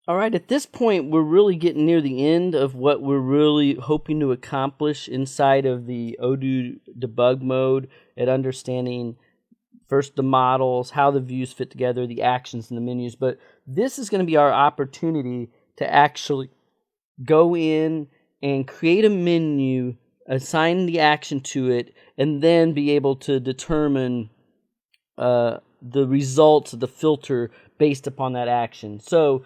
All right, at this point, we're really getting near the end of what we're really hoping to accomplish inside of the Odoo debug mode at understanding first the models, how the views fit together, the actions and the menus. But this is going to be our opportunity to actually go in and create a menu, assign the action to it, and then be able to determine the results of the filter based upon that action. So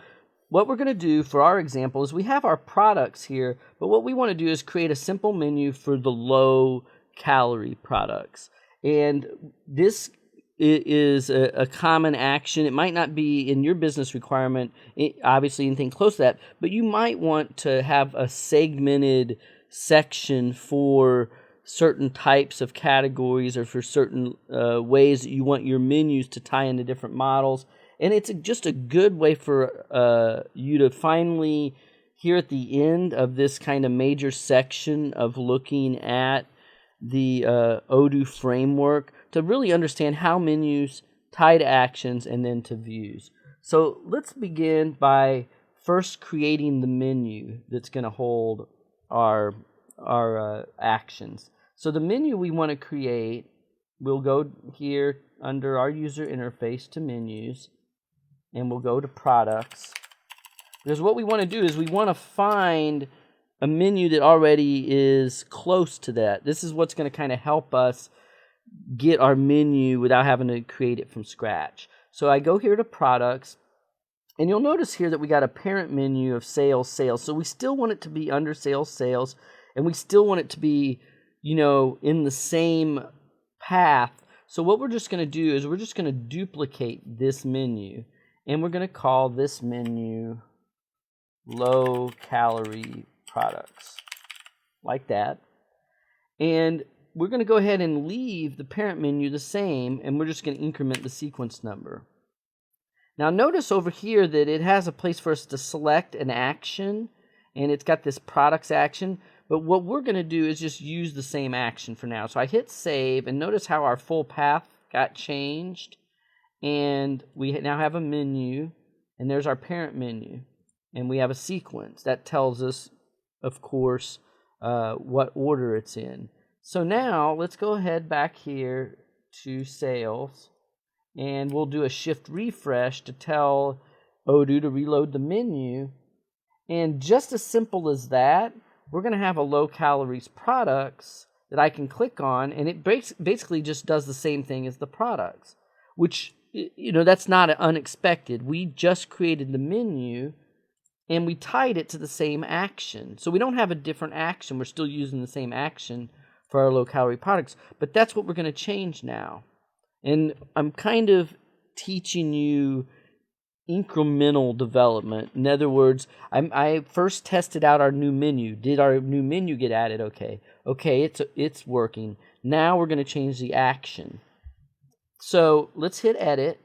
what we're going to do for our example is we have our products here, but what we want to do is create a simple menu for the low-calorie products. And this is a common action. It might not be in your business requirement, obviously anything close to that, but you might want to have a segmented section for certain types of categories or for certain ways that you want your menus to tie into different models. And it's just a good way for you to finally, here at the end of this kind of major section of looking at the Odoo framework, to really understand how menus tie to actions and then to views. So let's begin by first creating the menu that's going to hold our actions. So the menu we want to create, we'll go here under our user interface to menus, and we'll go to products. Because what we want to do is we want to find a menu that already is close to that. This is what's going to kind of help us get our menu without having to create it from scratch. So I go here to products, and you'll notice here that we got a parent menu of sales. So we still want it to be under sales, and we still want it to be, in the same path. So what we're just going to do is we're just going to duplicate this menu, and we're going to call this menu low-calorie products, like that. And we're going to go ahead and leave the parent menu the same, and we're just going to increment the sequence number. Now notice over here that it has a place for us to select an action, and it's got this products action, but what we're going to do is just use the same action for now. So I hit save, and notice how our full path got changed, and we now have a menu, and there's our parent menu, and we have a sequence. That tells us, of course, what order it's in. So now let's go ahead back here to sales, and we'll do a shift refresh to tell Odoo to reload the menu. And just as simple as that, we're going to have a low calories products that I can click on, and it basically just does the same thing as the products, which, that's not unexpected. We just created the menu, and we tied it to the same action. So we don't have a different action. We're still using the same action for our low-calorie products. But that's what we're going to change now. And I'm kind of teaching you incremental development. In other words, I first tested out our new menu. Did our new menu get added? Okay, it's working. Now we're going to change the action. So let's hit edit.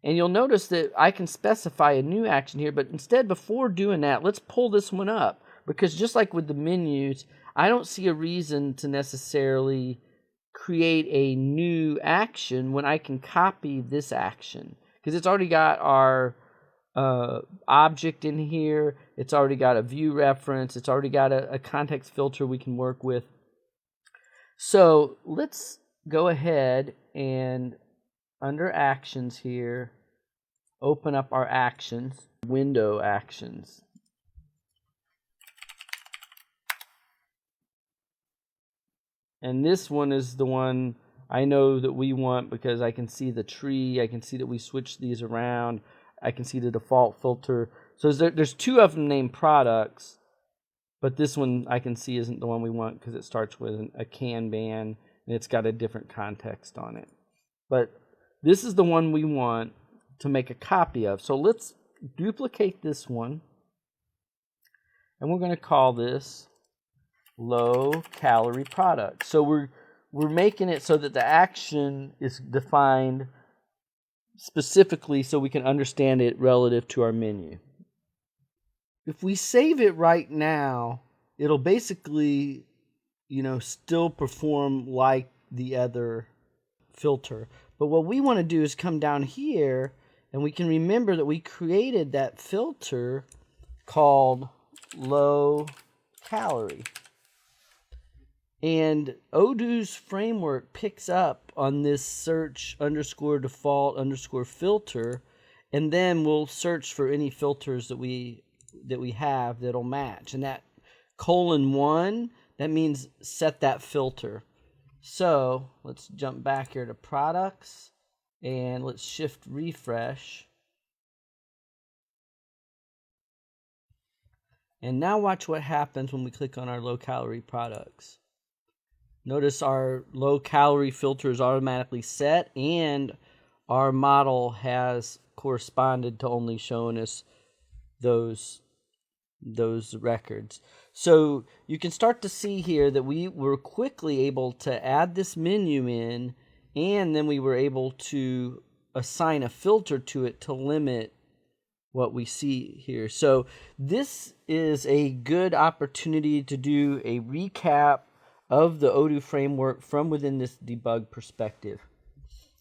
And you'll notice that I can specify a new action here, but instead, before doing that, let's pull this one up. Because just like with the menus, I don't see a reason to necessarily create a new action when I can copy this action. Because it's already got our object in here. It's already got a view reference. It's already got a context filter we can work with. So let's go ahead and under actions here, open up our actions, window actions. And this one is the one I know that we want because I can see the tree, I can see that we switch these around, I can see the default filter. So there's two of them named products, but this one I can see isn't the one we want because it starts with a Kanban and it's got a different context on it. But this is the one we want to make a copy of. So let's duplicate this one, and we're going to call this low-calorie product. So we're making it so that the action is defined specifically so we can understand it relative to our menu. If we save it right now, it'll basically, still perform like the other filter. But what we want to do is come down here And we can remember that we created that filter called low calorie. And Odoo's framework picks up on this search _default _filter, and then we'll search for any filters that we have that'll match. And that :1, that means set that filter. So let's jump back here to products, and let's shift refresh. And now watch what happens when we click on our low calorie products. Notice our low calorie filter is automatically set, and our model has corresponded to only showing us those records. So you can start to see here that we were quickly able to add this menu in, and then we were able to assign a filter to it to limit what we see here. So this is a good opportunity to do a recap of the Odoo framework from within this debug perspective.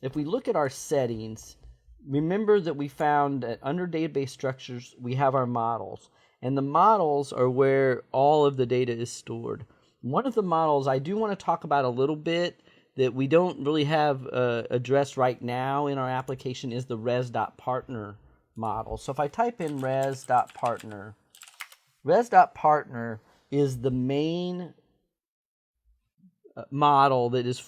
If we look at our settings, remember that we found that under database structures, we have our models. And the models are where all of the data is stored. One of the models I do want to talk about a little bit that we don't really have addressed right now in our application is the res.partner model. So if I type in res.partner, res.partner is the main model that is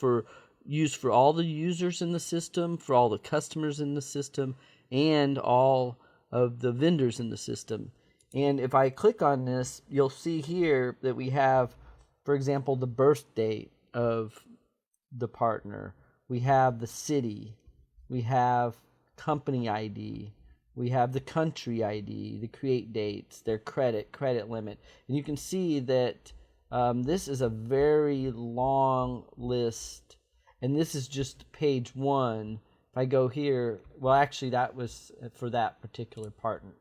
used for all the users in the system, for all the customers in the system, and all of the vendors in the system. And if I click on this, you'll see here that we have, for example, the birth date of the partner. We have the city. We have company ID. We have the country ID, the create dates, their credit limit. And you can see that this is a very long list, and this is just page 1. If I go here, well, actually that was for that particular partner,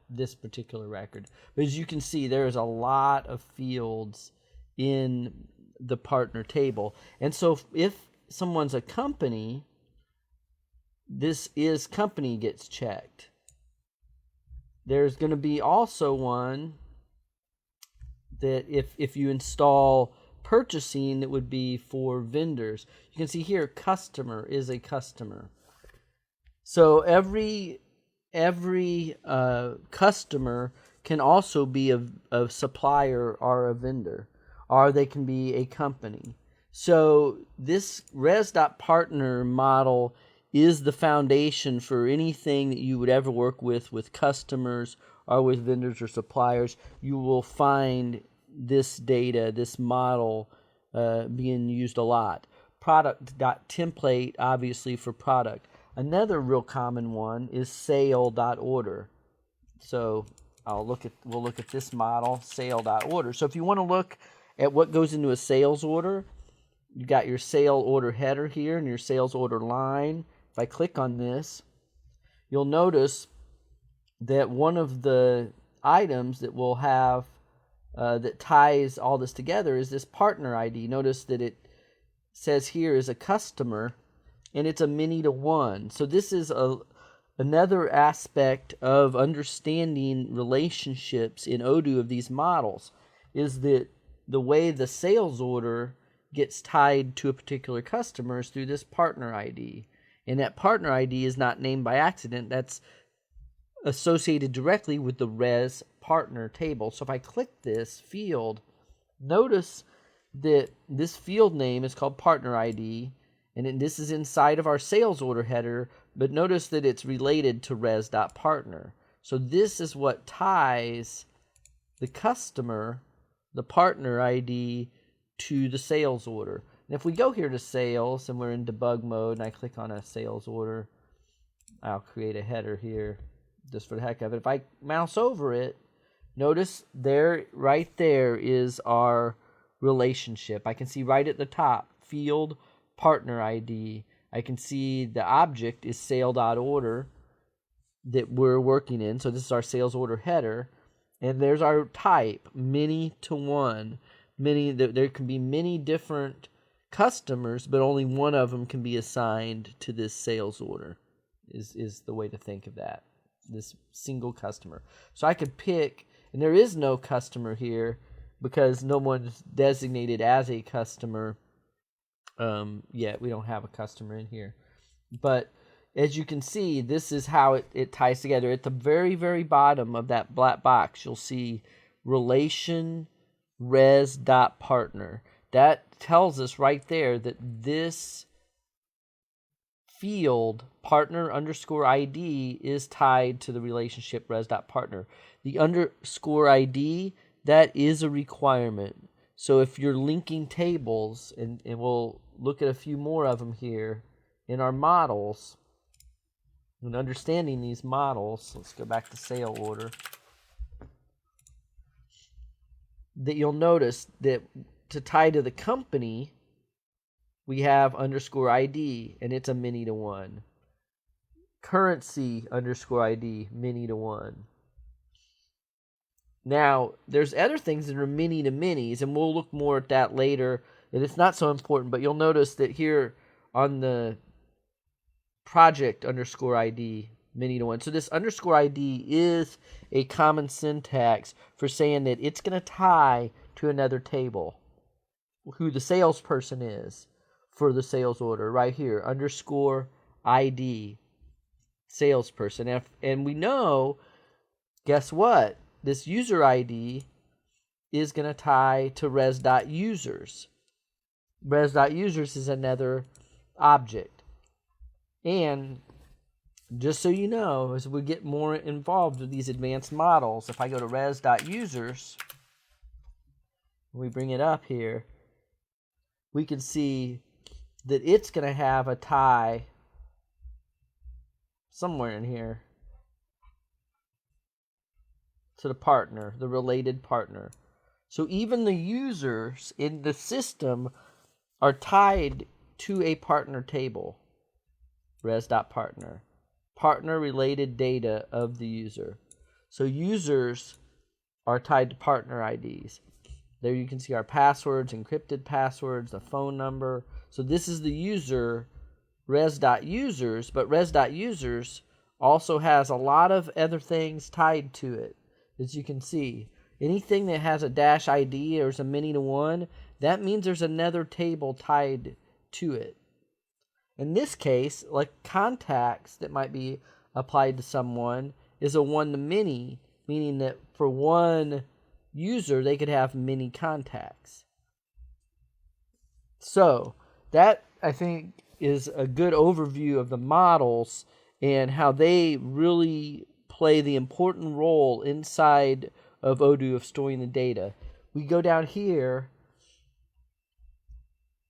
this particular record. But as you can see, there is a lot of fields in the partner table. And so if someone's a company, this is company gets checked. There's going to be also one that if you install purchasing, it would be for vendors. You can see here, customer is a customer. So every customer can also be a supplier or a vendor, or they can be a company. So this res.partner model is the foundation for anything that you would ever work with customers or with vendors or suppliers. You will find this data, this model being used a lot. Product.template, obviously, for product. Another real common one is sale.order. So we'll look at this model, sale.order. So if you want to look at what goes into a sales order, you got your sale order header here and your sales order line. If I click on this, you'll notice that one of the items that we'll have that ties all this together is this partner ID. Notice that it says here is a customer, and it's a many to one. So this is another aspect of understanding relationships in Odoo of these models, is that the way the sales order gets tied to a particular customer is through this partner ID. And that partner ID is not named by accident. That's associated directly with the res partner table. So if I click this field, notice that this field name is called partner ID, and this is inside of our sales order header, but notice that it's related to res.partner. So this is what ties the customer, the partner ID, to the sales order. And if we go here to sales and we're in debug mode and I click on a sales order, I'll create a header here just for the heck of it. If I mouse over it, notice there, right there is our relationship. I can see right at the top, field partner ID. I can see the object is sale.order that we're working in. So this is our sales order header. And there's our type, many to one. There can be many different customers, but only one of them can be assigned to this sales order. is the way to think of that, this single customer. So I could pick, and there is no customer here because no one's designated as a customer yet. We don't have a customer in here. But as you can see, this is how it ties together. At the very, very bottom of that black box, you'll see relation res.partner. That tells us right there that this field, partner underscore ID, is tied to the relationship res.partner. The underscore ID, that is a requirement. So if you're linking tables, and we'll look at a few more of them here in our models, and understanding these models, let's go back to sale order, that you'll notice that to tie to the company, we have underscore ID, and it's a many to one. Currency underscore ID, many to one. Now, there's other things that are many to minis, and we'll look more at that later, and it's not so important, but you'll notice that here on the project underscore ID, many to one. So this underscore ID is a common syntax for saying that it's going to tie to another table, who the salesperson is for the sales order right here, underscore ID, salesperson. And we know, guess what? This user ID is going to tie to res.users. Res.users is another object. And just so you know, as we get more involved with these advanced models, if I go to res.users, we bring it up here, we can see that it's going to have a tie somewhere in here to the partner, the related partner. So even the users in the system are tied to a partner table. Res.partner. Partner related data of the user. So users are tied to partner IDs. There you can see our passwords, encrypted passwords, the phone number. So this is the user, res.users, but res.users also has a lot of other things tied to it. As you can see, anything that has a dash ID or is a many to one, that means there's another table tied to it. In this case, like contacts that might be applied to someone is a one-to-many, meaning that for one user, they could have many contacts. So that, I think, is a good overview of the models and how they really play the important role inside of Odoo of storing the data. We go down here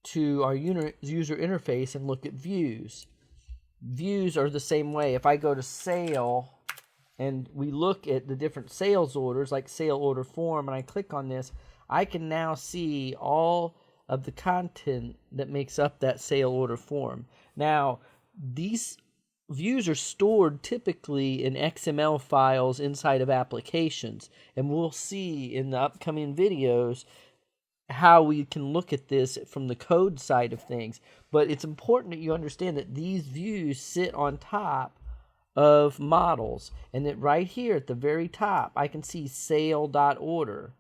to our user interface and look at views. Views are the same way. If I go to sale and we look at the different sales orders, like sale order form, and I click on this, I can now see all of the content that makes up that sale order form. Now, these views are stored typically in XML files inside of applications, and we'll see in the upcoming videos how we can look at this from the code side of things. But it's important that you understand that these views sit on top of models, and that right here at the very top I can see sale.order,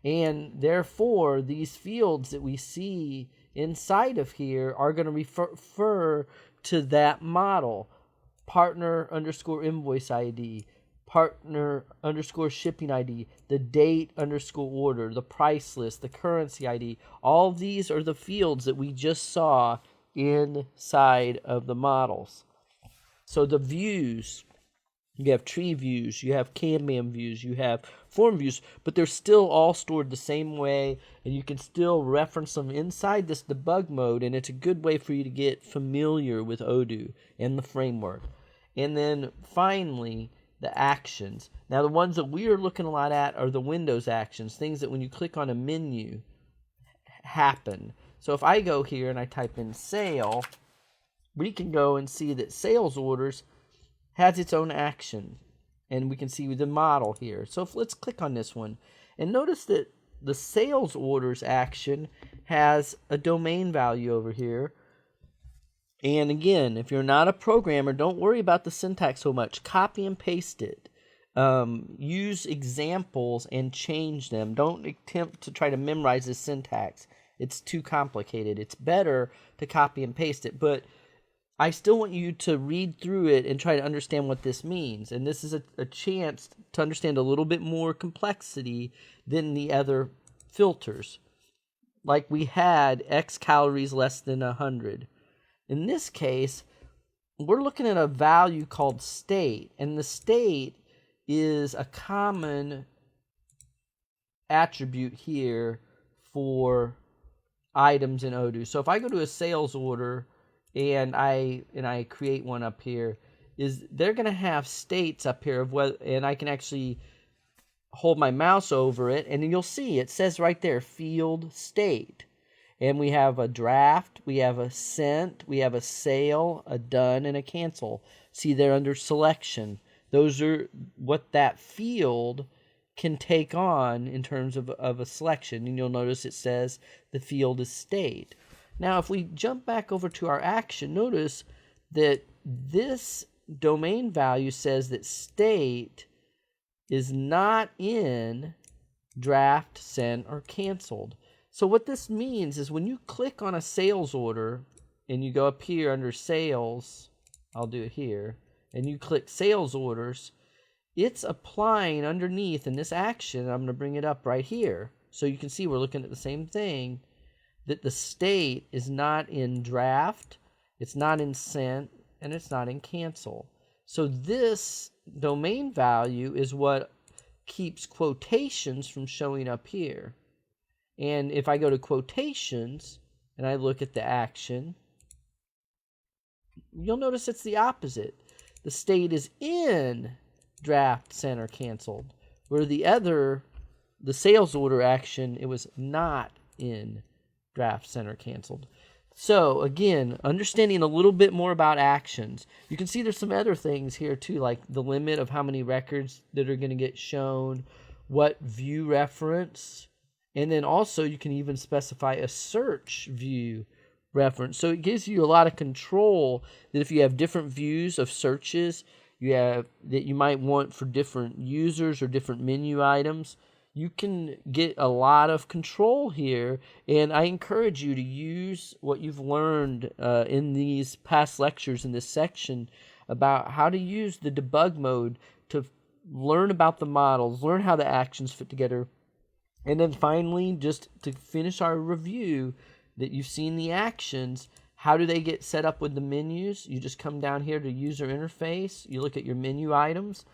and therefore these fields that we see inside of here are going to refer to that model. Partner underscore invoice ID, partner underscore shipping ID, the date underscore order, the price list, the currency ID. All these are the fields that we just saw inside of the models. So the views, you have tree views, you have Kanban views, you have form views, but they're still all stored the same way, and you can still reference them inside this debug mode, and it's a good way for you to get familiar with Odoo and the framework. And then finally, the actions. Now the ones that we are looking a lot at are the Windows actions, things that when you click on a menu happen. So if I go here and I type in sale, we can go and see that sales orders has its own action, and we can see the model here. So let's click on this one, and notice that the sales orders action has a domain value over here, And again, if you're not a programmer, don't worry about the syntax so much. Copy and paste it. Use examples and change them. Don't attempt to try to memorize the syntax. It's too complicated. It's better to copy and paste it, but I still want you to read through it and try to understand what this means. And this is a chance to understand a little bit more complexity than the other filters. Like we had X calories less than 100. In this case, we're looking at a value called state, and the state is a common attribute here for items in Odoo. So if I go to a sales order and I create one up here, they're going to have states up here of what, and I can actually hold my mouse over it, and you'll see it says right there, field state. And we have a draft, we have a sent, we have a sale, a done, and a cancel. See there under selection. Those are what that field can take on in terms of a selection. And you'll notice it says the field is state. Now, if we jump back over to our action, notice that this domain value says that state is not in draft, sent, or canceled. So what this means is when you click on a sales order and you go up here under sales, I'll do it here, and you click sales orders, it's applying underneath in this action. I'm going to bring it up right here so you can see we're looking at the same thing, that the state is not in draft, it's not in sent, and it's not in cancel. So this domain value is what keeps quotations from showing up here. And if I go to quotations and I look at the action, you'll notice it's the opposite. The state is in draft, sent, or canceled, where the sales order action, it was not in draft, sent, or canceled. So again, understanding a little bit more about actions. You can see there's some other things here too, like the limit of how many records that are going to get shown, what view reference, and then also you can even specify a search view reference. So it gives you a lot of control that if you have different views of searches that you might want for different users or different menu items, you can get a lot of control here. And I encourage you to use what you've learned in these past lectures in this section about how to use the debug mode to learn about the models, learn how the actions fit together. And then finally, just to finish our review, that you've seen the actions, how do they get set up with the menus? You just come down here to user interface, you look at your menu items,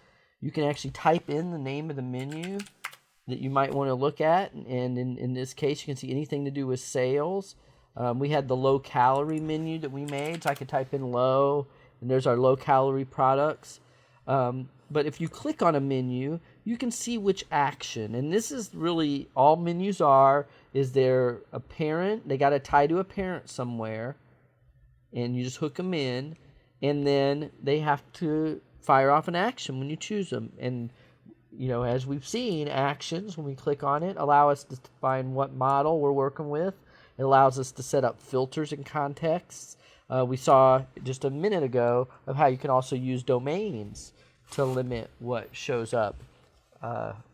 you can actually type in the name of the menu that you might want to look at, and in this case you can see anything to do with sales. We had the low calorie menu that we made, so I could type in low, and there's our low calorie products. But if you click on a menu, you can see which action, and this is really all menus are, is they're a parent, they got to tie to a parent somewhere, and you just hook them in, and then they have to fire off an action when you choose them. And as we've seen, actions, when we click on it, allow us to find what model we're working with. It allows us to set up filters and contexts. We saw just a minute ago of how you can also use domains to limit what shows up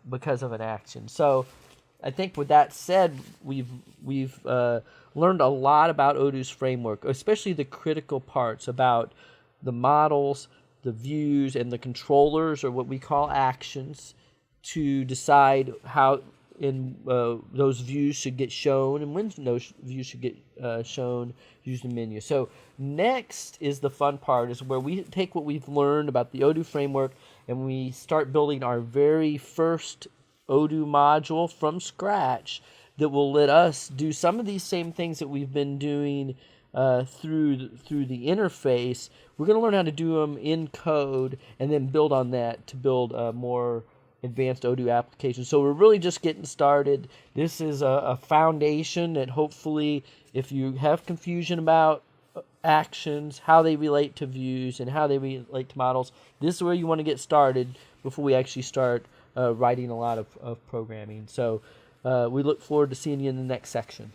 because of an action. So I think with that said, we've learned a lot about Odoo's framework, especially the critical parts about the models, the views, and the controllers, or what we call actions, to decide how those views should get shown and when those views should get shown using the menu. So next is the fun part, is where we take what we've learned about the Odoo framework and we start building our very first Odoo module from scratch that will let us do some of these same things that we've been doing through the interface. We're going to learn how to do them in code and then build on that to build more advanced Odoo applications. So we're really just getting started. This is a foundation that hopefully, if you have confusion about actions, how they relate to views, and how they relate to models, this is where you want to get started before we actually start writing a lot of programming. So we look forward to seeing you in the next section.